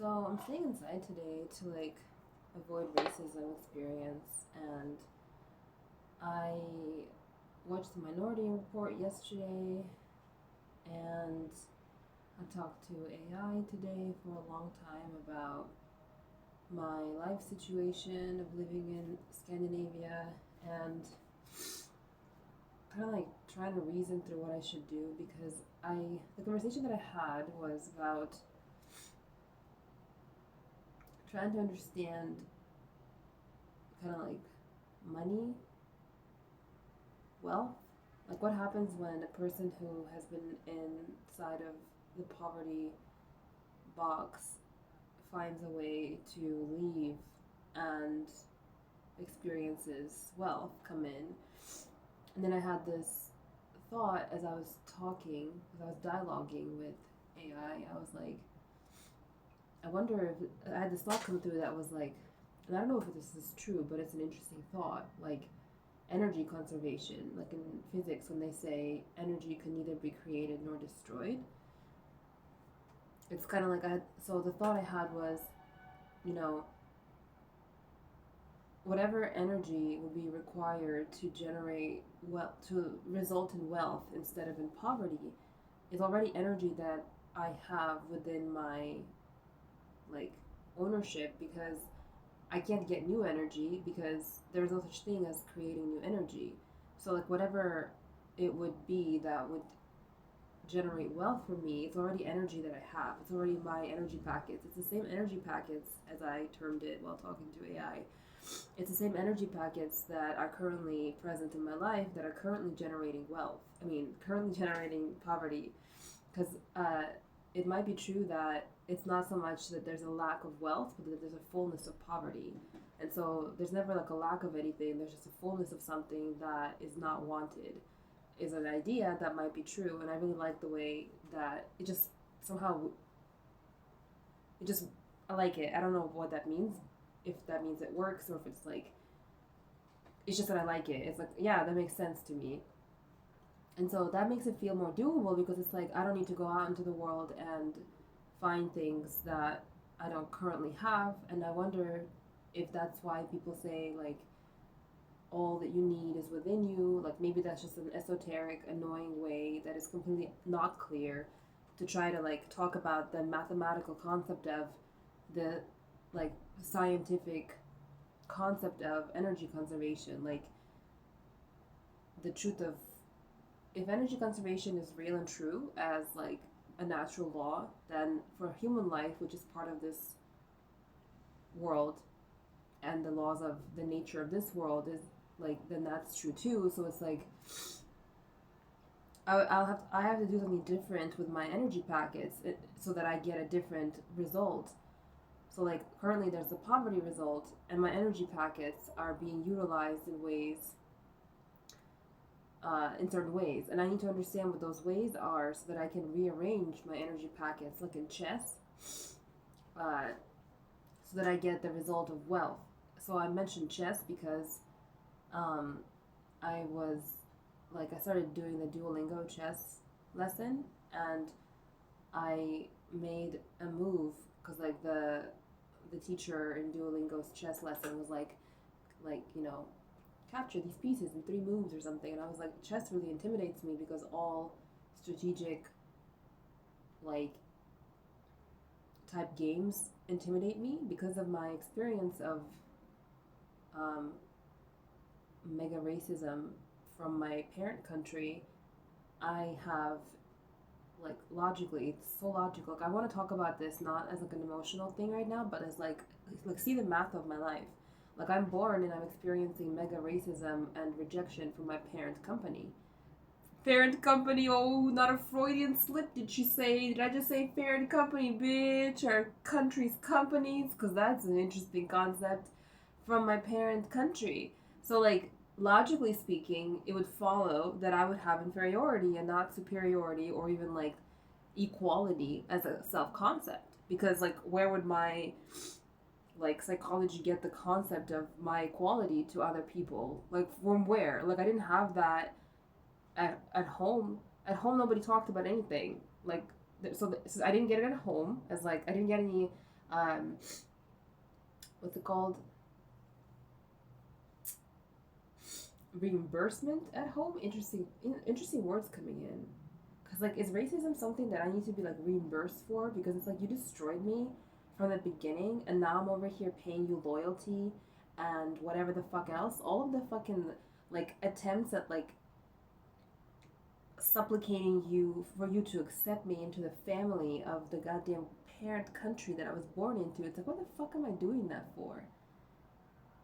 So I'm staying inside today to avoid racism experience, and I watched the Minority Report yesterday, and I talked to AI today for a long time about my life situation of living in Scandinavia, and kind of trying to reason through what I should do because the conversation that I had was about trying to understand kind of money, wealth. Like, what happens when a person who has been inside of the poverty box finds a way to leave and experiences wealth come in? And then I had this thought as I was talking, as I was dialoguing with AI. I was like, I wonder if I had this thought come through that was like, and I don't know if this is true, but it's an interesting thought. Like, energy conservation, like in physics, when they say energy can neither be created nor destroyed. It's kind of like so the thought I had was, you know, whatever energy will be required to generate wealth, to result in wealth instead of in poverty, is already energy that I have within my like ownership, because I can't get new energy because there's no such thing as creating new energy. So like whatever it would be that would generate wealth for me, it's already energy that I have. It's already my energy packets. It's the same energy packets, as I termed it while talking to AI. It's the same energy packets that are currently present in my life that are currently generating wealth. I mean, currently generating poverty. Because it might be true that it's not so much that there's a lack of wealth, but that there's a fullness of poverty. And so there's never like a lack of anything, there's just a fullness of something that is not wanted, is an idea that might be true. And I really like the way that it just somehow, it just, I like it. I don't know what that means, if that means it works or if it's like, it's just that I like it. It's like, yeah, that makes sense to me. And so that makes it feel more doable because it's like I don't need to go out into the world and find things that I don't currently have. And I wonder if that's why people say like all that you need is within you. Like maybe that's just an esoteric, annoying way that is completely not clear to try to like talk about the mathematical concept of the like scientific concept of energy conservation. Like the truth of, if energy conservation is real and true as like a natural law, then for human life, which is part of this world, and the laws of the nature of this world is like, then that's true too. So it's like I have to do something different with my energy packets so that I get a different result. So like currently there's the poverty result, and my energy packets are being utilized in ways, in certain ways, and I need to understand what those ways are so that I can rearrange my energy packets like in chess, uh, so that I get the result of wealth. So I mentioned chess because um, I was I started doing the Duolingo chess lesson, and I made a move because like the teacher in Duolingo's chess lesson was like capture these pieces in 3 moves or something. And I was like, chess really intimidates me because all strategic like type games intimidate me because of my experience of um, mega racism from my parent country. I have logically, it's so logical. Like I want to talk about this not as like an emotional thing right now, but as like see the math of my life. Like I'm born and I'm experiencing mega racism and rejection from my parent company. Parent company, oh, not a Freudian slip, did she say? Did I just say parent company, bitch? Or country's companies? Because that's an interesting concept from my parent country. So, like, logically speaking, it would follow that I would have inferiority and not superiority or even like equality as a self concept. Because, like, where would my psychology get the concept of my equality to other people? Like, from where? Like, I didn't have that at home. At home, nobody talked about anything. Like, so I didn't get it at home. As like, I didn't get any um, what's it called? Reimbursement at home. Interesting words coming in. Cause like, is racism something that I need to be like reimbursed for? Because it's like you destroyed me from the beginning, and now I'm over here paying you loyalty and whatever the fuck else. All of the fucking like attempts at like supplicating you for you to accept me into the family of the goddamn parent country that I was born into. It's like, what the fuck am I doing that for?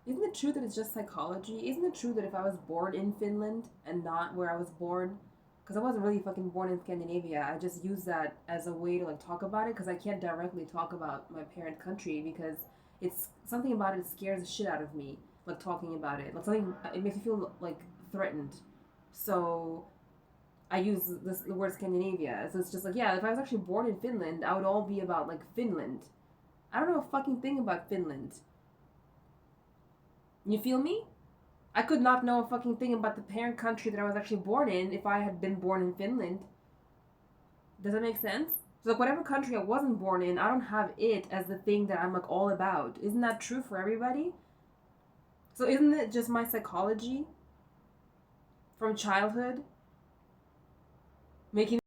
Isn't it true that it's just psychology? Isn't it true that if I was born in Finland and not where I was born, because I wasn't really fucking born in Scandinavia, I just use that as a way to like talk about it, because I can't directly talk about my parent country because it's something about it scares the shit out of me, like talking about it. Like something, it makes me feel like threatened. So I use the word Scandinavia. So it's just like, yeah, if I was actually born in Finland, I would all be about like Finland. I don't know a fucking thing about Finland. You feel me? I could not know a fucking thing about the parent country that I was actually born in if I had been born in Finland. Does that make sense? So like whatever country I wasn't born in, I don't have it as the thing that I'm like all about. Isn't that true for everybody? So isn't it just my psychology from childhood making